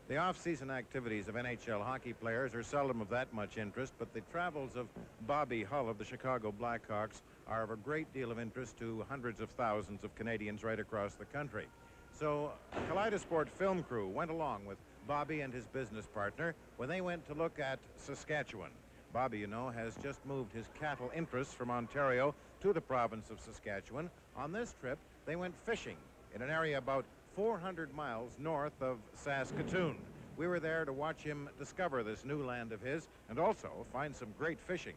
The off-season activities of NHL hockey players are seldom of that much interest, but the travels of Bobby Hull of the Chicago Blackhawks are of a great deal of interest to hundreds of thousands of Canadians right across the country. So a Kaleidosport film crew went along with Bobby and his business partner when they went to look at Saskatchewan. Bobby, you know, has just moved his cattle interests from Ontario to the province of Saskatchewan. On this trip, they went fishing in an area about 400 miles north of Saskatoon. We were there to watch him discover this new land of his and also find some great fishing.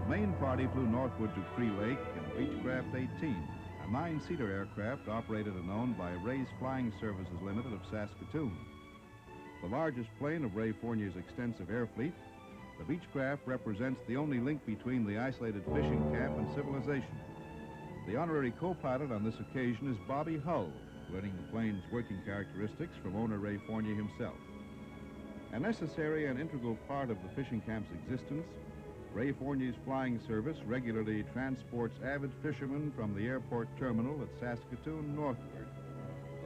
The main party flew northward to Cree Lake in Beechcraft 18, a 9-seater aircraft operated and owned by Ray's Flying Services Limited of Saskatoon. The largest plane of Ray Fournier's extensive air fleet, the Beechcraft represents the only link between the isolated fishing camp and civilization. The honorary co-pilot on this occasion is Bobby Hull, learning the plane's working characteristics from owner Ray Fournier himself. A necessary and integral part of the fishing camp's existence, Ray Fournier's flying service regularly transports avid fishermen from the airport terminal at Saskatoon northward.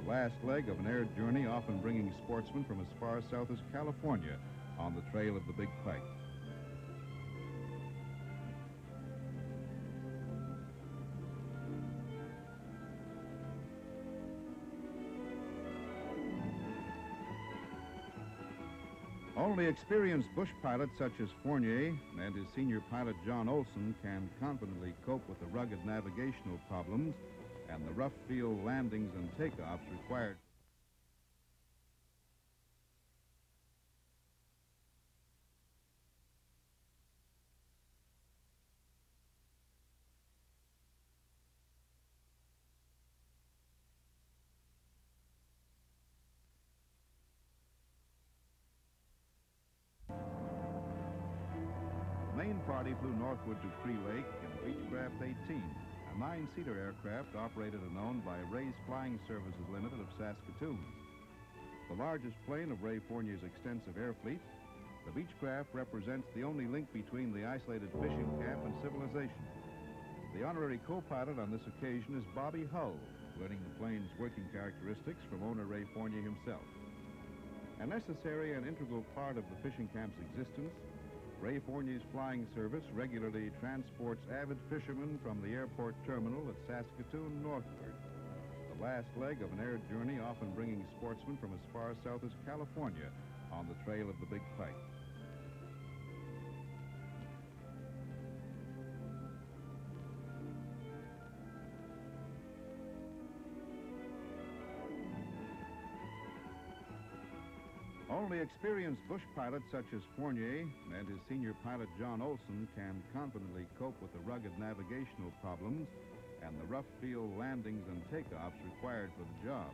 The last leg of an air journey often bringing sportsmen from as far south as California on the trail of the Big Pike. Only experienced bush pilots such as Fournier and his senior pilot John Olson can confidently cope with the rugged navigational problems and the rough field landings and takeoffs required. The main party flew northward to Cree Lake in Beechcraft 18, a 9-seater aircraft operated and owned by Ray's Flying Services Limited of Saskatoon. The largest plane of Ray Fournier's extensive air fleet, the Beechcraft represents the only link between the isolated fishing camp and civilization. The honorary co-pilot on this occasion is Bobby Hull, learning the plane's working characteristics from owner Ray Fournier himself. A necessary and integral part of the fishing camp's existence, Ray Fournier's flying service regularly transports avid fishermen from the airport terminal at Saskatoon northward. The last leg of an air journey often bringing sportsmen from as far south as California on the trail of the Big Pike. Only experienced bush pilots such as Fournier and his senior pilot John Olson can confidently cope with the rugged navigational problems and the rough field landings and takeoffs required for the job.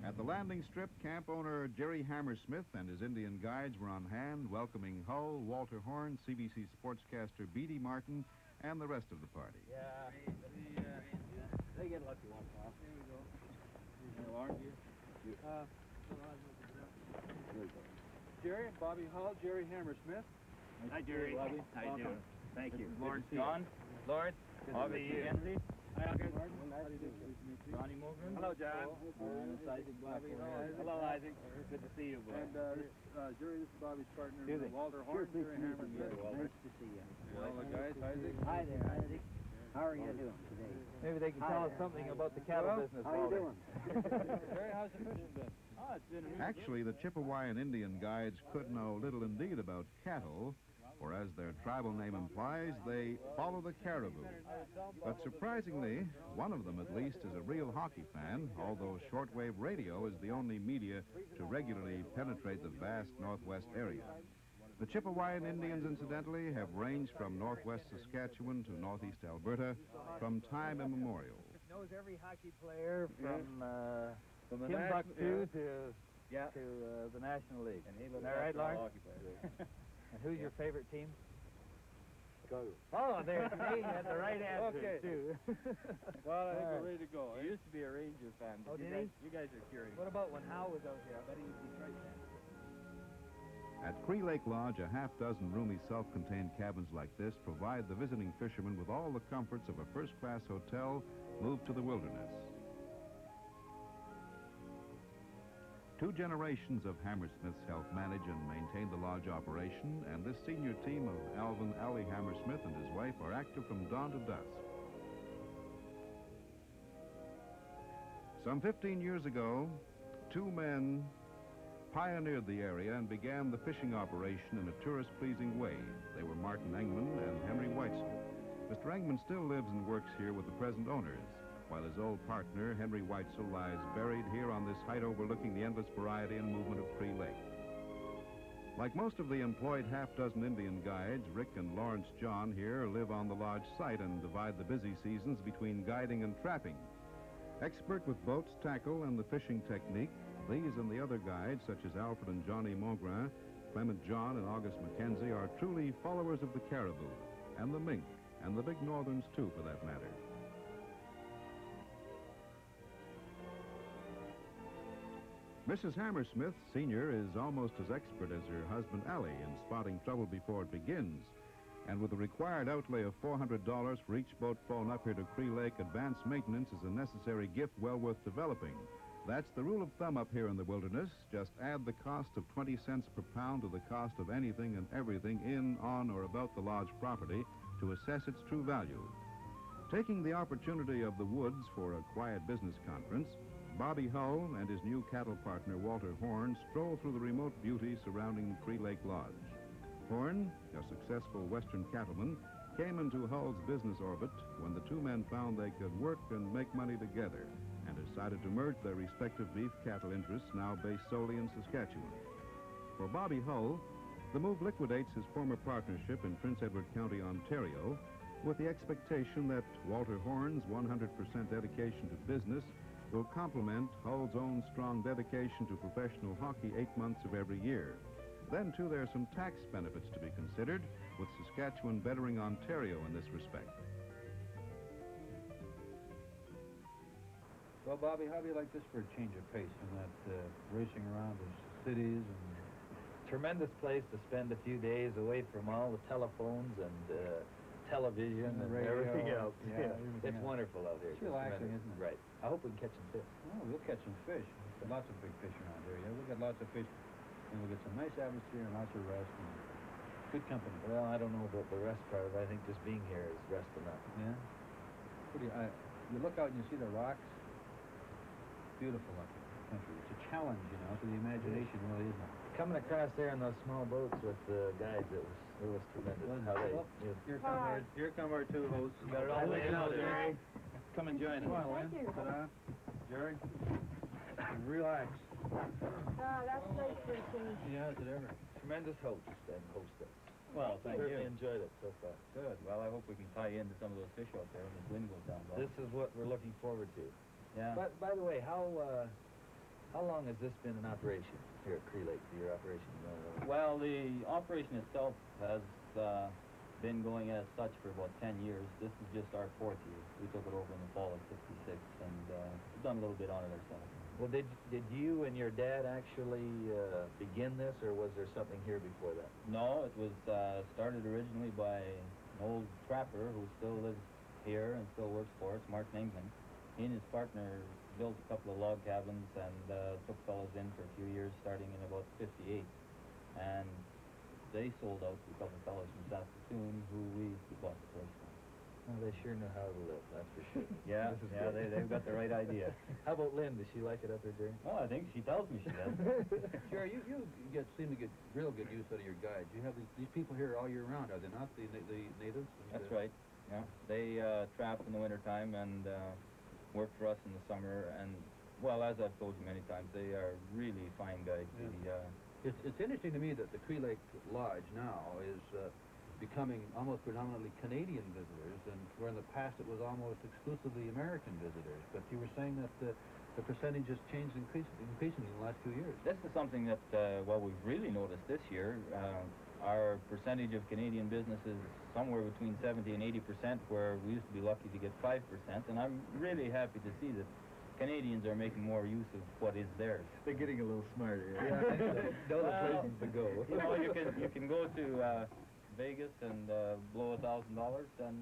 At the landing strip, camp owner Jerry Hammersmith and his Indian guides were on hand, welcoming Hull, Walter Horn, CBC sportscaster Beatty Martin, and the rest of the party. Yeah, they get lucky once in a while. There we go. Here's my alarm gear. There we go. Jerry, Bobby Hull, Jerry Hammersmith. Hi, Jerry. Bobby. How you doing? Thank you. Good Lord, to see you. John, Lord, Bobby, Mackenzie. Hi, Uncle Martin. How do you do? Johnny Mogren. Hello, John. It's Isaac Blackburn. Hello, Isaac. Good to see you, boy. And Jerry, this is Bobby's partner, Walter Horn. Jerry Hammersmith. Nice to see you. All the guys, Isaac. Hi there, Isaac. How are you doing today? Maybe they can tell us something about the cattle business. How you doing? Jerry, how's the fishing been? Oh, it's been Actually, the Chippewayan Indian guides could know little indeed about cattle, for as their tribal name implies, they follow the caribou. But surprisingly, one of them at least is a real hockey fan, although shortwave radio is the only media to regularly penetrate the vast northwest area. The Chippewayan Indians, incidentally, have ranged from northwest Saskatchewan to northeast Alberta from time immemorial. Knows every hockey player from From the Timbuktu to Yeah. the National League. And he Is looks that right, after Lawrence? all hockey players. And who's your favorite team? Chicago. Oh, there, see, you had the right answer, Okay. too. Well, I think we're ready to go. He used to be a Ranger fan. Oh, but did he? You guys are curious. What about when Hal was out here? I bet he was Detroit fan. At Cree Lake Lodge, a half-dozen roomy self-contained cabins like this provide the visiting fisherman with all the comforts of a first-class hotel moved to the wilderness. 2 generations of Hammersmiths help manage and maintain the lodge operation, and this senior team of Alvin Alley Hammersmith and his wife are active from dawn to dusk. Some 15 years ago, 2 men pioneered the area and began the fishing operation in a tourist-pleasing way. They were Martin Engman and Henry Weitzel. Mr. Engman still lives and works here with the present owners, while his old partner, Henry Weitzel, lies buried here on this height overlooking the endless variety and movement of Cree Lake. Like most of the employed half-dozen Indian guides, Rick and Lawrence John here live on the lodge site and divide the busy seasons between guiding and trapping. Expert with boats, tackle, and the fishing technique, these and the other guides, such as Alfred and Johnny Mogren, Clement John and August Mackenzie, are truly followers of the caribou, and the mink, and the big northerns, too, for that matter. Mrs. Hammersmith, Sr., is almost as expert as her husband, Allie, in spotting trouble before it begins. And with the required outlay of $400 for each boat flown up here to Cree Lake, advance maintenance is a necessary gift well worth developing. That's the rule of thumb up here in the wilderness. Just add the cost of 20 cents per pound to the cost of anything and everything in, on, or about the lodge property to assess its true value. Taking the opportunity of the woods for a quiet business conference, Bobby Hull and his new cattle partner, Walter Horn, stroll through the remote beauty surrounding Cree Lake Lodge. Horn, a successful western cattleman, came into Hull's business orbit when the 2 men found they could work and make money together and decided to merge their respective beef cattle interests, now based solely in Saskatchewan. For Bobby Hull, the move liquidates his former partnership in Prince Edward County, Ontario, with the expectation that Walter Horn's 100% dedication to business will complement Hull's own strong dedication to professional hockey 8 months of every year. Then, too, there are some tax benefits to be considered, with Saskatchewan bettering Ontario in this respect. Well, Bobby, how do you like this for a change of pace from that racing around the cities and... Tremendous place to spend a few days away from all the telephones and television and radio, everything else. yeah, It's everything else. wonderful out here. It's relaxing, tremendous. isn't it? Right. I hope we can catch some fish. Oh, we'll catch some fish. Lots of big fish around here. Yeah, we'll get lots of fish. And we'll get some nice atmosphere and lots of rest and good company. Well, I don't know about the rest part of it. I think just being here is rest enough. Yeah? You look out and you see the rocks. Beautiful up here, the country. It's a challenge, you know, to the imagination, really, isn't it? Coming across there in those small boats with the guides, it was tremendous. How they, Well, here come our 2 hosts. got it all laid out, Jerry. Jerry. Come and join us. Come on, Lynn. Sit down. Jerry. Relax. That's nice for a change. Yeah, is it ever? Tremendous host and hostess. Well, thank Certainly you. enjoyed it so far. Good. Well, I hope we can tie you into some of those fish out there when the wind goes down. This is what we're looking forward to. Yeah. But by the way, how long has this been in operation here at Cree Lake? Your operation? Well, the operation itself has been going as such for about 10 years. This is just our 4th year. We took it over in the fall of '66, and we've done a little bit on it ourselves. Well, did you and your dad actually begin this, or was there something here before that? No, it was started originally by an old trapper who still lives here and still works for us, Mark Ningman. He and his partner built a couple of log cabins and took fellows in for a few years, starting in about 58. And they sold out to a couple of fellows from Saskatoon who we bought the place from. Well, they sure know how to live, that's for sure. Yeah, yeah, they've got the right idea. How about Lynn? Does she like it up there, Jerry? Well, I think she tells me she does. Jerry, you seem to get real good use out of your guides. You have these people here all year round, are they not? The natives? That's right. Yeah, they trap in the wintertime and work for us in the summer. And well, as I've told you many times, they are really fine guides. Yeah. It's interesting to me that the Cree Lake Lodge now is becoming almost predominantly Canadian visitors, and where in the past it was almost exclusively American visitors. But you were saying that the percentage has changed increasingly in the last 2 years. This is something that, well, we've really noticed this year. Our percentage of Canadian business is somewhere between 70 and 80%, where we used to be lucky to get 5%. And I'm really happy to see that Canadians are making more use of what is theirs. They're getting a little smarter. Yeah, Know the places to go. You know, you can go to Vegas and blow $1,000 and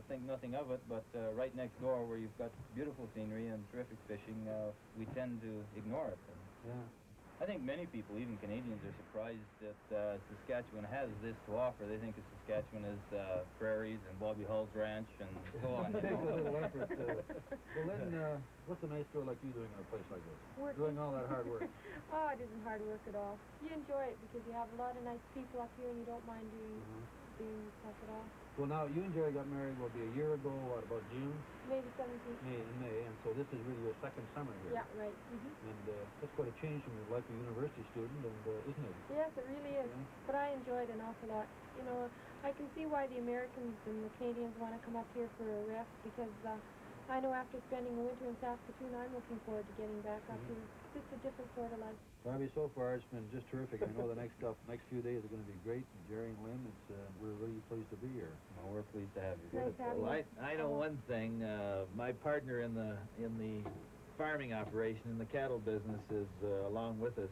think nothing of it, but right next door where you've got beautiful scenery and terrific fishing, we tend to ignore it. And Yeah. I think many people, even Canadians, are surprised that Saskatchewan has this to offer. They think of Saskatchewan as prairies and Bobby Hull's ranch and so on. It takes a little effort. Well, Lynn, what's a nice girl like you doing in a place like this? Working. Doing all that hard work. Oh, it isn't hard work at all. You enjoy it because you have a lot of nice people up here and you don't mind doing stuff at all. Well, now, you and Jerry got married, will be a year ago, what, about June? Maybe 17th. May, and so this is really your second summer here. Yeah, right. Mm-hmm. And that's quite a change from your life as a university student, and isn't it? Yes, it really is. Yeah. But I enjoyed it an awful lot. You know, I can see why the Americans and the Canadians want to come up here for a rest, because I know after spending the winter in Saskatoon, I'm looking forward to getting back up here. It's just a different sort of life. Barbie, so far it's been just terrific. I know the next few days are going to be great. And Jerry and Lynn, we're really pleased to be here. Well, we're pleased to have you. Nice having Well, you. I know one thing. My partner in the farming operation in the cattle business is along with us,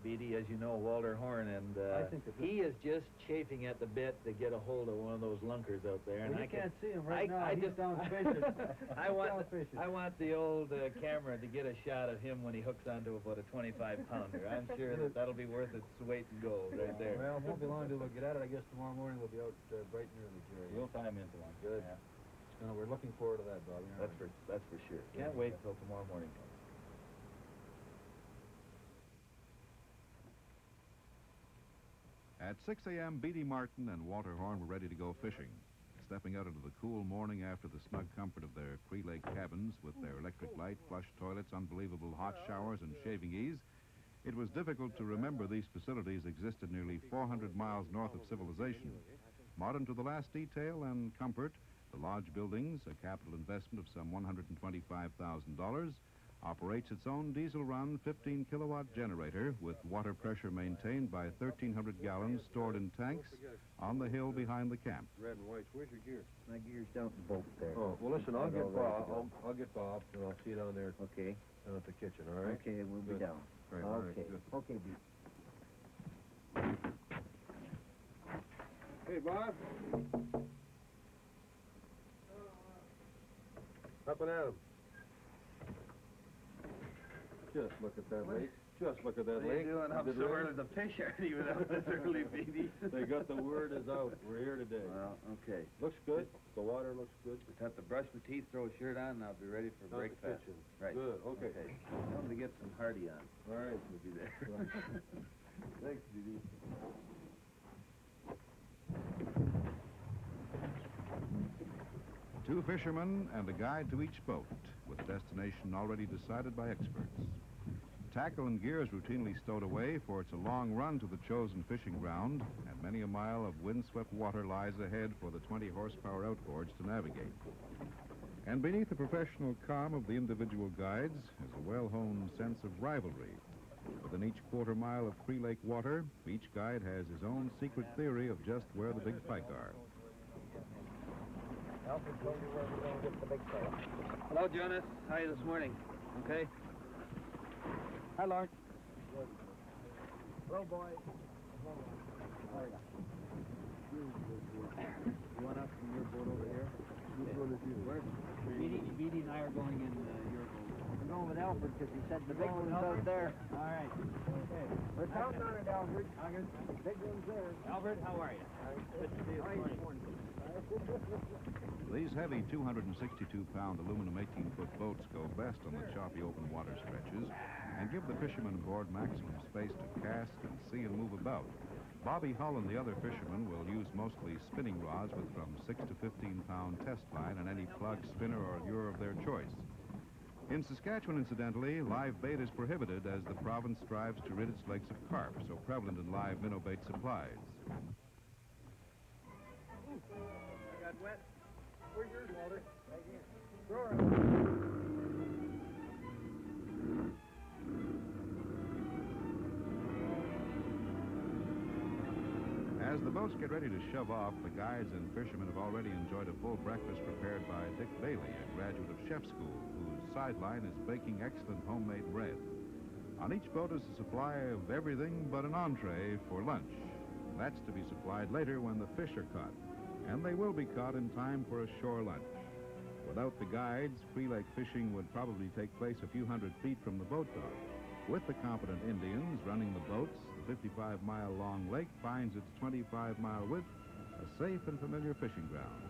BD, as you know, Walter Horn, and I think that he is just chafing at the bit to get a hold of one of those lunkers out there. Well, And you can't see him right now. He's just down fishing. I want He's down fishing. I want the old camera to get a shot of him when he hooks onto about a 25-pounder. I'm sure that'll be worth its weight in gold right there. Well, it won't be long till we'll get at it. I guess tomorrow morning we'll be out bright and early, Jerry. We'll time into one. Good. Yeah. No, we're looking forward to that, Bobby. That's for sure. Can't wait until tomorrow morning comes. At 6 a.m., B.D. Martin and Walter Horn were ready to go fishing. Stepping out into the cool morning after the snug comfort of their Cree Lake cabins with their electric light, flush toilets, unbelievable hot showers, and shaving ease, it was difficult to remember these facilities existed nearly 400 miles north of civilization. Modern to the last detail and comfort, the lodge buildings, a capital investment of some $125,000, operates its own diesel-run 15-kilowatt generator with water pressure maintained by 1,300 gallons stored in tanks on the hill behind the camp. Red and white. Where's your gear? My gear's down at the boat there. Oh, well, listen, I'll I get know where to Bob. go. I'll get Bob, and I'll see you down there Okay. down at the kitchen, all right? Okay, we'll be Good. down. Right, all right, Okay. good. Okay, B. Hey, Bob. Up and at 'em. Just look at that lake. Just look at that lake. Did rain? The fish aren't even out this early, BD. They got the word is out. We're here today. Well, okay. Looks good. The water looks good. Just have to brush my teeth, throw a shirt on, and I'll be ready for Down at the breakfast. kitchen. Right. Good, okay. I'm to get some hardy on. All right. We'll be there. Thanks, D.D. Two fishermen and a guide to each boat, with a destination already decided by experts. Tackle and gear is routinely stowed away, for it's a long run to the chosen fishing ground, and many a mile of windswept water lies ahead for the 20-horsepower outboards to navigate. And beneath the professional calm of the individual guides is a well-honed sense of rivalry. Within each quarter mile of Cree Lake water, each guide has his own secret theory of just where the big pike are. Hello, Jonas. How are you this morning? Okay? Hi, Lord. Hello, boy. You want up from your boat over here? Which one is you? Beatty and I are going in your boat. I'm going with Alfred because he said the big one's out there. All right. Okay. We're counting on it, Alfred. Big one's there. Albert, how are you? Good to see you this morning. These heavy 262-pound aluminum 18-foot boats go best on the choppy open water stretches and give the fishermen aboard maximum space to cast and see and move about. Bobby Hull and the other fishermen will use mostly spinning rods with from 6 to 15-pound test line and any plug, spinner, or lure of their choice. In Saskatchewan, incidentally, live bait is prohibited as the province strives to rid its lakes of carp, so prevalent in live minnow bait supplies. I got wet. Where's yours, Walter? Right here. Throw it. As the boats get ready to shove off, the guides and fishermen have already enjoyed a full breakfast prepared by Dick Bailey, a graduate of chef school, whose sideline is baking excellent homemade bread. On each boat is a supply of everything but an entree for lunch. That's to be supplied later when the fish are caught, and they will be caught in time for a shore lunch. Without the guides, Cree Lake fishing would probably take place a few hundred feet from the boat dock. With the competent Indians running the boats, the 55-mile-long lake finds its 25-mile width a safe and familiar fishing ground.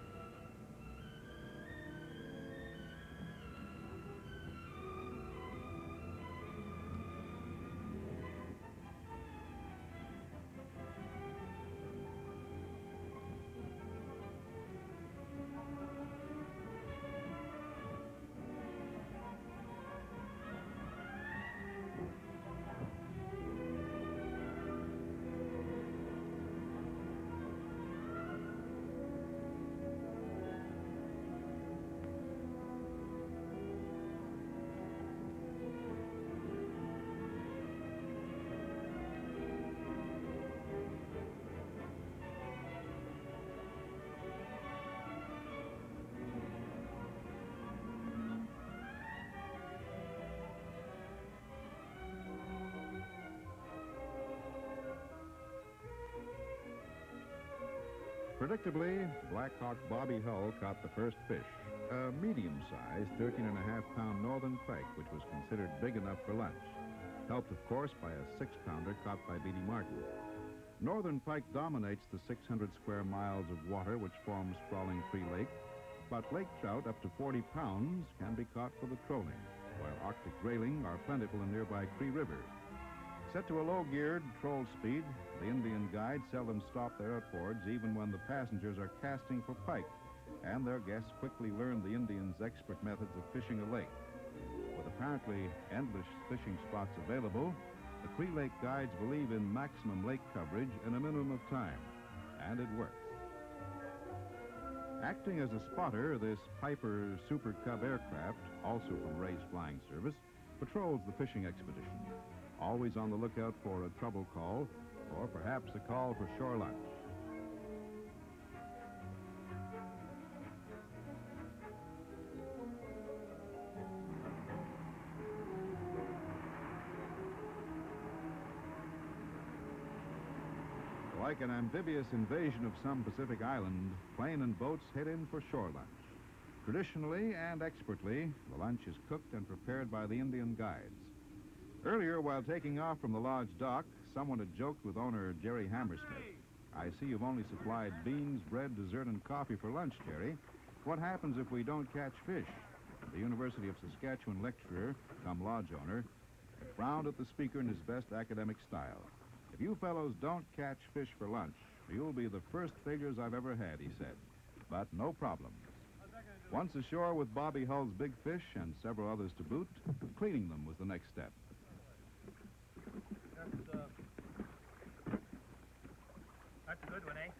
Predictably, Black Hawk Bobby Hull caught the first fish, a medium-sized 13.5-pound northern pike, which was considered big enough for lunch, helped, of course, by a 6-pounder caught by Beatty Martin. Northern pike dominates the 600 square miles of water which forms sprawling Cree Lake, but lake trout up to 40 pounds can be caught for the trolling, while Arctic grayling are plentiful in nearby Cree River. Set to a low-geared troll speed, the Indian guides seldom stop their outboards even when the passengers are casting for pike, and their guests quickly learn the Indians' expert methods of fishing a lake. With apparently endless fishing spots available, the Cree Lake guides believe in maximum lake coverage in a minimum of time, and it works. Acting as a spotter, this Piper Super Cub aircraft, also from Ray's Flying Service, patrols the fishing expedition, always on the lookout for a trouble call or perhaps a call for shore lunch. Like an amphibious invasion of some Pacific island, plane and boats head in for shore lunch. Traditionally and expertly, the lunch is cooked and prepared by the Indian guides. Earlier, while taking off from the lodge dock, someone had joked with owner Jerry Hammersmith. "I see you've only supplied beans, bread, dessert, and coffee for lunch, Jerry. What happens if we don't catch fish?" The University of Saskatchewan lecturer, come lodge owner, frowned at the speaker in his best academic style. "If you fellows don't catch fish for lunch, you'll be the first failures I've ever had," he said. But no problem. Once ashore with Bobby Hull's big fish and several others to boot, cleaning them was the next step. That's a good one, eh?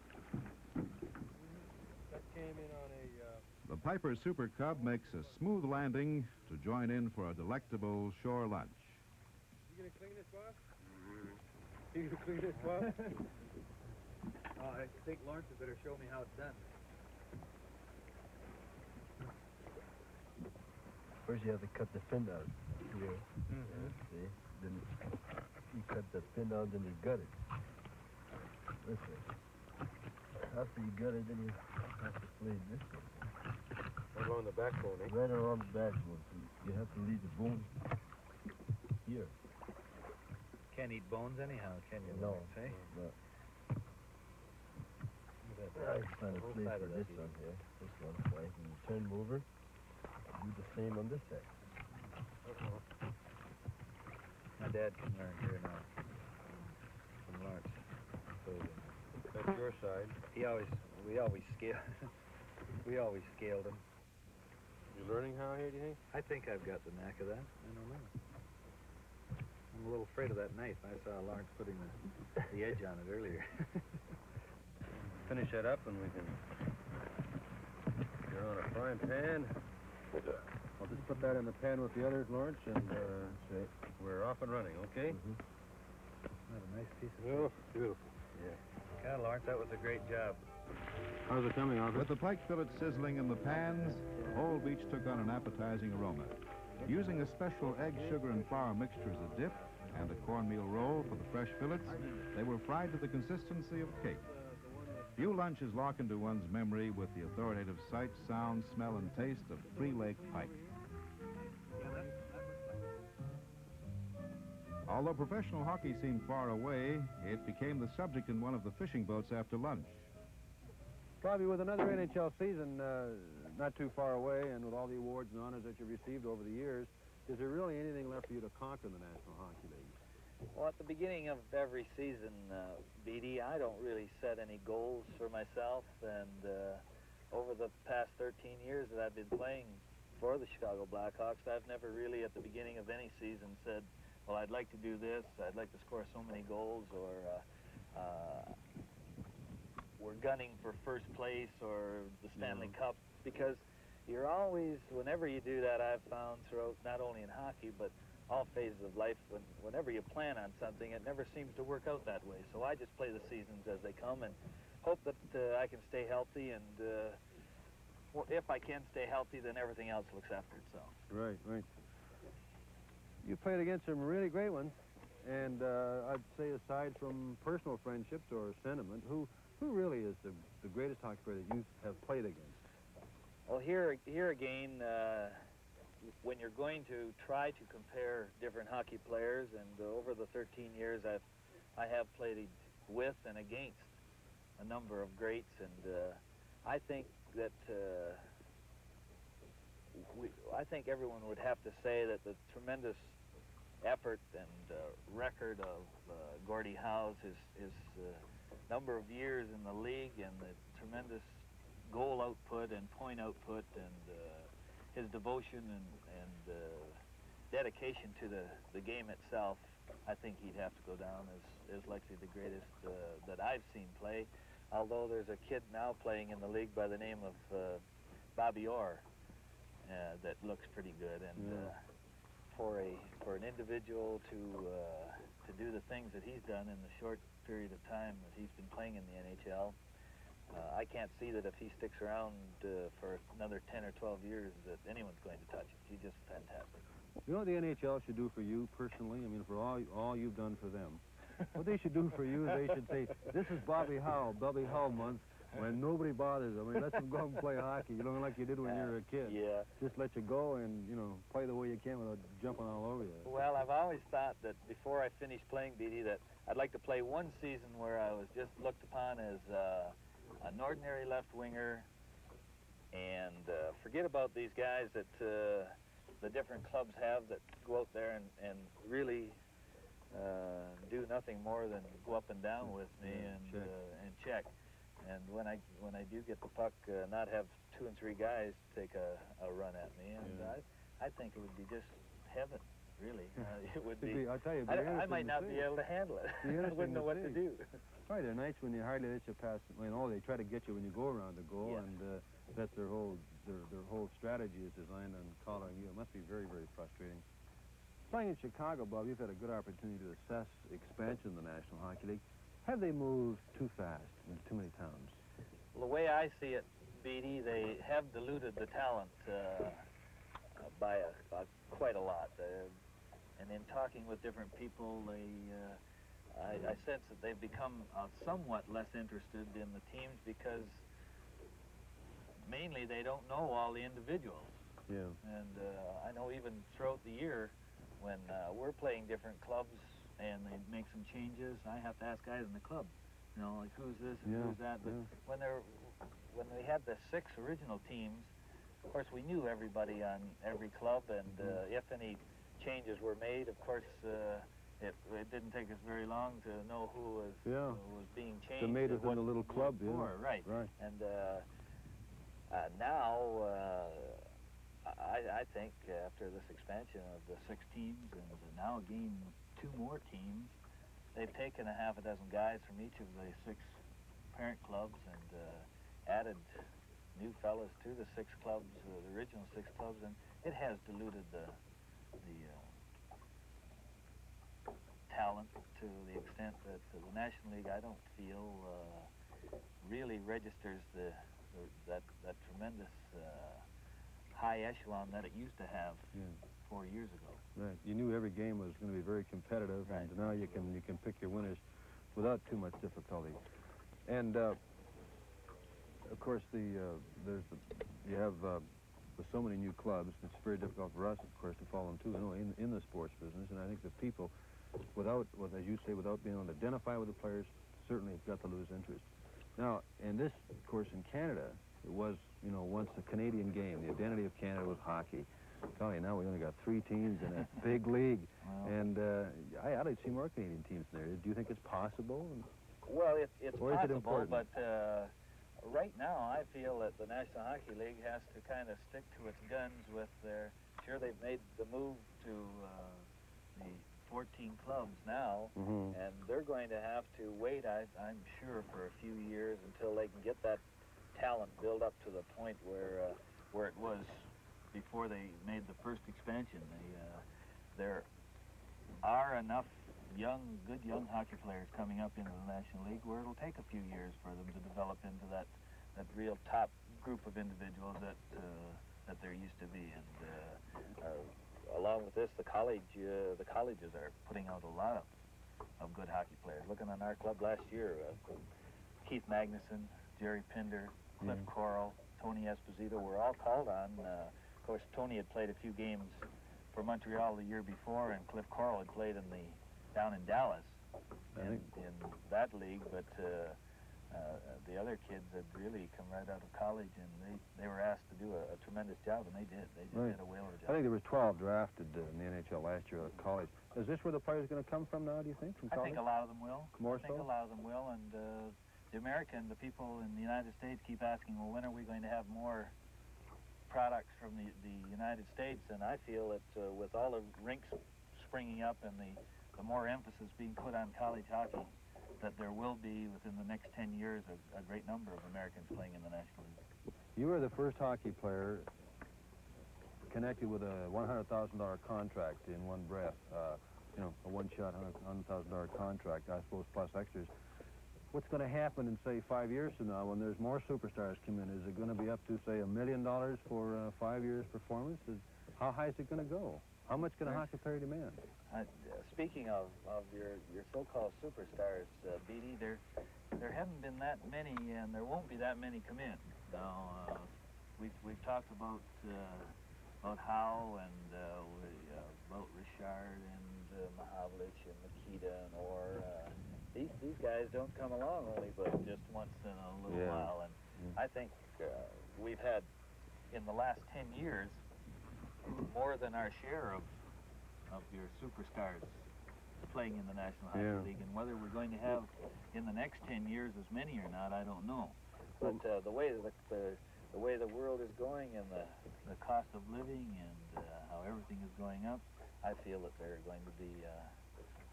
That came in on a... The Piper Super Cub makes a smooth landing to join in for a delectable shore lunch. You gonna clean this, boss? You gonna clean this, boss? I think Lawrence had better show me how it's done. First you have to cut the fin out. Yeah. Yeah, see? Then you cut the fin out, then you gut it. This way. After you gut it, then you have to sleeve this way. Along the backbone, eh? Right around the backbone. You have to leave the bone here. Can't eat bones anyhow, can you? No. Lawrence, eh? No. Look I find a place for this one here. This one, right? And you turn them over. Do the same on this side. My dad can learn here now. From Lawrence. So, That's your side. we always scale. We always scaled him. You learning how here, do you think? I think I've got the knack of that. I don't know. I'm a little afraid of that knife. I saw Lawrence putting the edge on it earlier. Finish that up and we can... You're on a frying pan. I'll just put that in the pan with the others, Lawrence, and we're off and running, okay? Mm-hmm. Not a nice piece of Oh, beautiful. Yeah. Yeah, Lawrence, that was a great job. How's it coming, Arthur? With the pike fillets sizzling in the pans, the whole beach took on an appetizing aroma. Using a special egg, sugar, and flour mixture as a dip and a cornmeal roll for the fresh fillets, they were fried to the consistency of cake. Few lunches lock into one's memory with the authoritative sight, sound, smell, and taste of Cree Lake pike. Although professional hockey seemed far away, it became the subject in one of the fishing boats after lunch. Bobby, with another NHL season not too far away, and with all the awards and honors that you've received over the years, is there really anything left for you to conquer in the National Hockey League? Well, at the beginning of every season, BD, I don't really set any goals for myself, and over the past 13 years that I've been playing for the Chicago Blackhawks, I've never really, at the beginning of any season, said, well, I'd like to do this, I'd like to score so many goals, or we're gunning for first place or the Stanley Cup, because you're always, whenever you do that, I've found throughout, not only in hockey, but all phases of life, whenever you plan on something, it never seems to work out that way. So I just play the seasons as they come and hope that I can stay healthy, and well, if I can stay healthy, then everything else looks after itself. Right, right. You played against some really great ones, and I'd say aside from personal friendships or sentiment, who really is the greatest hockey player that you have played against? Well, here again, when you're going to try to compare different hockey players, and over the 13 years I have played with and against a number of greats, and I think that I think everyone would have to say that the tremendous effort and record of Gordie Howe's, his number of years in the league, and the tremendous goal output and point output, and his devotion and dedication to the game itself, I think he'd have to go down as likely the greatest that I've seen play. Although there's a kid now playing in the league by the name of Bobby Orr that looks pretty good, and for an individual to do the things that he's done in the short period of time that he's been playing in the NHL, I can't see that if he sticks around for another 10 or 12 years that anyone's going to touch him. He's just fantastic. You know what the NHL should do for you personally? I mean, for all you've done for them. What they should do for you is they should say, this is Bobby Howe month, when nobody bothers him. I mean, let him go and play hockey, you know, like you did when you were a kid. Yeah. Just let you go and, you know, play the way you can without jumping all over you. Well, I've always thought that before I finished playing, BD, that I'd like to play one season where I was just looked upon as an ordinary left winger, and forget about these guys that the different clubs have that go out there and really do nothing more than go up and down with me and check. And when I do get the puck, not have 2 and 3 guys take a run at me, and I think it would be just heaven, really. It would be. I'll tell you, I might not be able to handle it. I wouldn't know what to do. Right, there are nights when you hardly let you pass. You know, they try to get you when you go around the goal, and that's their whole strategy is designed on collaring you. It must be very, very frustrating. Playing in Chicago, Bob, you've had a good opportunity to assess expansion in the National Hockey League. Have they moved too fast into too many towns? Well, the way I see it, BD, they have diluted the talent by quite a lot. And in talking with different people, I sense that they've become somewhat less interested in the teams, because mainly they don't know all the individuals. Yeah. And I know even throughout the year, when we're playing different clubs and they make some changes, I have to ask guys in the club, you know, like who's this and who's that. But when we had the 6 original teams, of course we knew everybody on every club, and if any changes were made, of course it didn't take us very long to know who was being changed. They made it in a little club, Right. And now, I think after this expansion of the 6 teams and now again 2 more teams, they've taken a half a dozen guys from each of the 6 parent clubs and added new fellas to the 6 clubs, the original 6 clubs, and it has diluted the talent to the extent that the National League, I don't feel, really registers that tremendous high echelon that it used to have 4 years ago. Right. You knew every game was going to be very competitive, and now you can pick your winners without too much difficulty. And of course, you have with so many new clubs, it's very difficult for us, of course, to follow them too. You know, in the sports business, and I think the people, as you say, without being able to identify with the players, certainly have got to lose interest. Now, and this, of course, in Canada, it was, you know, once a Canadian game. The identity of Canada was hockey. I tell you, now we only got 3 teams in a big league. Wow. And I'd like to see more Canadian teams there. Do you think it's possible? Well, it's possible, but right now I feel that the National Hockey League has to kind of stick to its guns with their... Sure, they've made the move to the 14 clubs now, and they're going to have to wait, I'm sure, for a few years until they can get that talent built up to the point where it was before they made the first expansion. There are enough good young hockey players coming up into the National League where it'll take a few years for them to develop into that real top group of individuals that there used to be. And along with this, the colleges are putting out a lot of good hockey players. Looking on our club last year, Keith Magnuson, Jerry Pinder, Cliff Coral, Tony Esposito were all called on. Of course, Tony had played a few games for Montreal the year before, and Cliff Coral had played down in Dallas in that league, but the other kids had really come right out of college, and they were asked to do a tremendous job, and they did. They just did a whale of a job. I think there was 12 drafted in the NHL last year out of college. Is this where the players are going to come from now, do you think, from college? I think a lot of them will. More I think a lot of them will, and the people in the United States keep asking, well, when are we going to have more products from the United States? And I feel that with all the rinks springing up and the more emphasis being put on college hockey, that there will be, within the next 10 years, a great number of Americans playing in the National League. You were the first hockey player connected with a $100,000 contract in one breath, a one-shot $100,000 contract, I suppose, plus extras. What's going to happen in, say, 5 years from now when there's more superstars come in? Is it going to be up to, say, $1 million for 5 years performance? How high is it going to go? How much can a hockey player demand? Speaking of your so-called superstars, BD, there haven't been that many, and there won't be that many come in. Now, we've talked about Howe and about Richard and Mahavlich and Makita and Orr. These guys don't come along only but just once in a little while, and I think we've had, in the last 10 years, more than our share of your superstars playing in the National Hockey League, and whether we're going to have in the next 10 years as many or not, I don't know. But the way the world is going and the cost of living and how everything is going up, I feel that there are going to be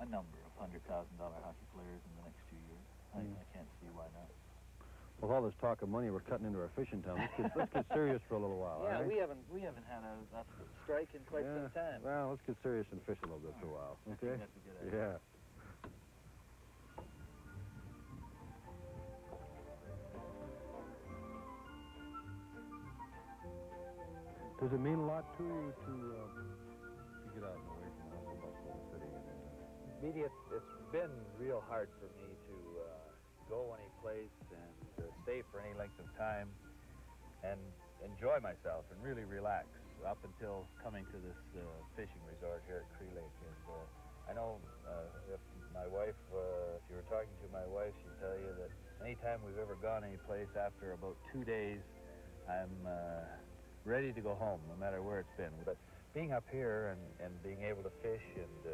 a number of $100,000 hockey players in the next 2 years. I can't see why not. With all this talk of money, we're cutting into our fishing town. Let's get serious for a little while. Yeah, right? we haven't had a strike in quite some time. Well, let's get serious and fish a little bit for a while. Okay? I think that's a good idea. Yeah. Does it mean a lot to you to get out and away from the hustle bustle of the city? Media, it's been real hard for me to go any place and stay for any length of time. and enjoy myself and really relax up until coming to this fishing resort here at Cree Lake. And I know if my wife, if you were talking to my wife, she'd tell you that anytime we've ever gone any place after about 2 days, I'm ready to go home, no matter where it's been. But being up here and being able to fish, and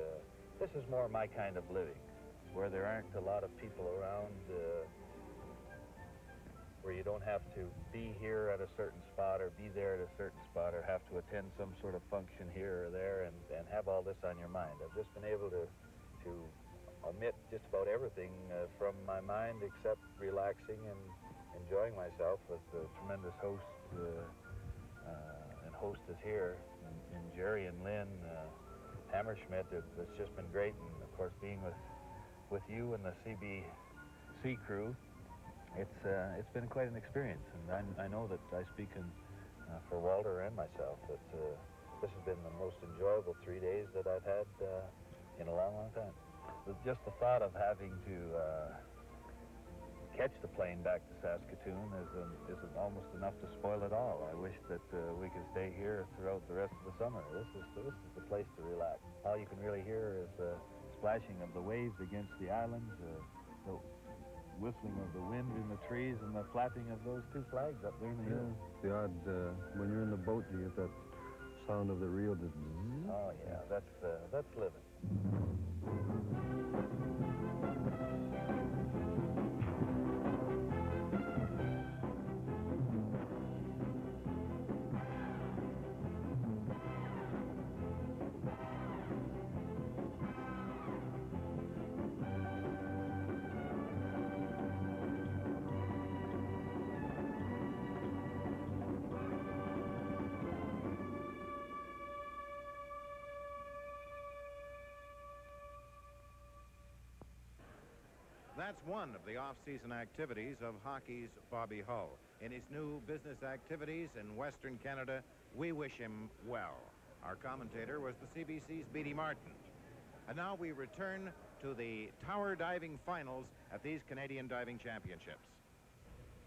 this is more my kind of living, where there aren't a lot of people around, where you don't have to be here at a certain spot or be there at a certain spot or have to attend some sort of function here or there and have all this on your mind. I've just been able to omit just about everything from my mind except relaxing and enjoying myself with the tremendous host and hostess here in Jerry and Lynn Hammerschmidt. It's just been great, and of course being with you and the CBC crew, it's been quite an experience, and I know that I speak for Walter and myself that this has been the most enjoyable 3 days that I've had in a long, long time. Just the thought of having to catch the plane back to Saskatoon is almost enough to spoil it all. I wish that we could stay here throughout the rest of the summer. This is the place to relax. All you can really hear is the splashing of the waves against the islands, the whistling of the wind in the trees, and the flapping of those two flags up there in the hills. The odd, when you're in the boat, you get that sound of the reel. Just... Oh yeah, that's living. That's one of the off-season activities of hockey's Bobby Hull. In his new business activities in Western Canada, we wish him well. Our commentator was the CBC's Beatty Martin. And now we return to the tower diving finals at these Canadian Diving Championships.